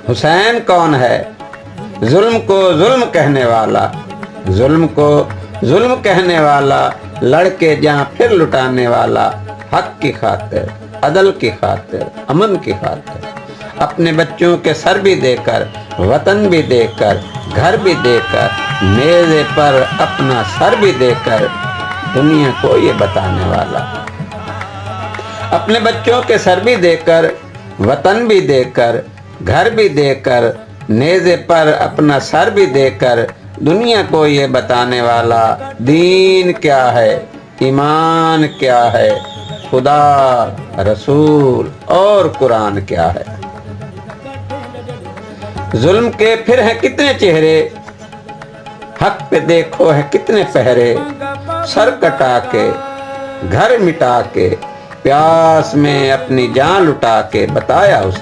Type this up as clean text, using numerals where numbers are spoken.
حسین کون ہے؟ ظلم کو ظلم کہنے والا، ظلم کو ظلم کہنے والا، لڑ کے جہاں پھر لٹانے والا، حق کی خاطر، عدل کی خاطر، امن کی خاطر، اپنے بچوں کے سر بھی دے کر، وطن بھی دے کر، گھر بھی دے کر، نیزے پر اپنا سر بھی دے کر، دنیا کو یہ بتانے والا، اپنے بچوں کے سر بھی دے کر، وطن بھی دے کر، گھر بھی دے کر، نیزے پر اپنا سر بھی دے کر، دنیا کو یہ بتانے والا، دین کیا ہے، ایمان کیا ہے، خدا، رسول اور قرآن کیا ہے۔ ظلم کے پھر ہیں کتنے چہرے، حق پہ دیکھو ہے کتنے پہرے، سر کٹا کے، گھر مٹا کے، پیاس میں اپنی جان لٹا کے، بتایا اس نے